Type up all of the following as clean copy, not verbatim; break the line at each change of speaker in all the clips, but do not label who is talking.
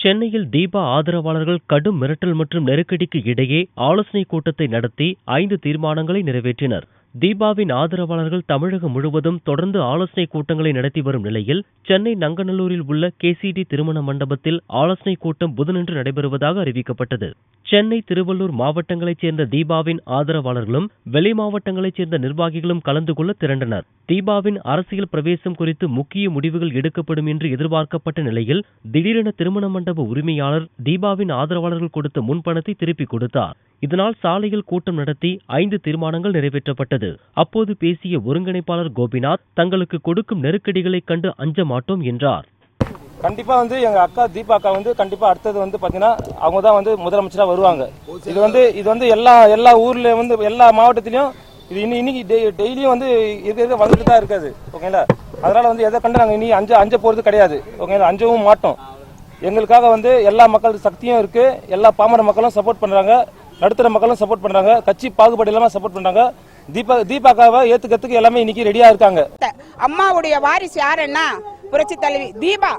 சென்னையில் தீபா ஆதரவாளர்கள் கடும் மிரட்டல் மற்றும் நெருக்கடிக்கு இடையே ஆலோசனை கூட்டத்தை நடத்தி 5 தீர்மானங்களை நிறைவேற்றினர். தீபாவின் ஆதரவாளர்கள் தமிழகம் முழுவதும் தொடர்ந்து ஆலோசனை கூட்டங்களை நடத்தி வரும் நிலையில் சென்னை நங்கநல்லூரில் உள்ள KCD திருமண மண்டபத்தில் ஆலோசனை கூட்டம் புதனன்று நடைபெறுவதாக அறிவிக்கப்பட்டது. சென்னை, திருவள்ளூர் மாவட்டங்களைச் சேர்ந்த தீபாவின் ஆதரவாளர்களும் வெளி மாவட்டங்களைச் சேர்ந்த நிர்வாகிகளும் கலந்து கொள்ள திரண்டனர். தீபாவின் அரசியல் பிரவேசம் குறித்து முக்கிய முடிவுகள் எடுக்கப்படும் என்று எதிர்பார்க்கப்பட்ட நிலையில் திடீரென திருமண மண்டப உரிமையாளர் தீபாவின் ஆதரவாளர்கள் கொடுத்த முன்பணத்தை திருப்பிக் கொடுத்தார். இதனால் சாலையில் கூட்டம் நடத்தி 5 தீர்மானங்கள் நிறைவேற்றப்பட்டது. அப்போது பேசிய ஒருங்கிணைப்பாளர் கோபிநாத், தங்களுக்கு கொடுக்கும் நெருக்கடிகளை கண்டு அஞ்ச மாட்டோம் என்றார்.
கண்டிப்பா எங்க அக்கா தீபா அக்கா கண்டிப்பா அடுத்தது பாத்தீங்கன்னா அவங்க தான் முதலமைச்சரா வருவாங்க. இது எல்லா ஊர்ல எல்லா மாவட்டத்திலயும் இது இன்னைக்கு டெய்லியும் இருக்க வந்துட்டு தான் இருக்காது. ஓகேங்களா, அதனால எதை கண்டு நாங்க இனி அஞ்ச போறது கிடையாது. ஓகேங்களா, அஞ்சவும் மாட்டோம். எங்களுக்காக எல்லா மக்கள் சக்தியும் இருக்கு. எல்லா பாமர மக்களும் சப்போர்ட் பண்றாங்க, நடுத்தர மக்களும் சப்போர்ட் பண்றாங்க, கட்சி பாகுபாடு இல்லாம சப்போர்ட் பண்றாங்க. தீபாக்காவை ஏத்துக்கிறதுக்கு எல்லாமே இன்னைக்கு ரெடியா இருக்காங்க.
அம்மாவுடைய வாரிசு யாருன்னா புரட்சி தலைவி தீபா.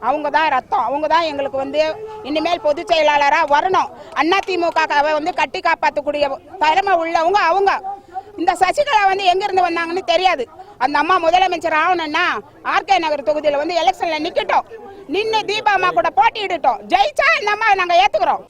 அவங்க தான் ரத்தம். அவங்க தான் எங்களுக்கு இனிமேல் பொதுச் செயலாளரா வரணும். அதிமுகவை கட்டி காப்பாற்றக்கூடிய திறமை உள்ளவங்க அவங்க. இந்த சசிகலா எங்க இருந்து வந்தாங்கன்னு தெரியாது. அந்த அம்மா முதலமைச்சர் ஆகணும்னா RK நகர் தொகுதியில எலெக்ஷன்ல நிக்கட்டும். நின்று தீபா அம்மா கூட போட்டியிடட்டும். ஜெயிச்சா இந்த அம்மா நாங்க ஏத்துக்கிறோம்.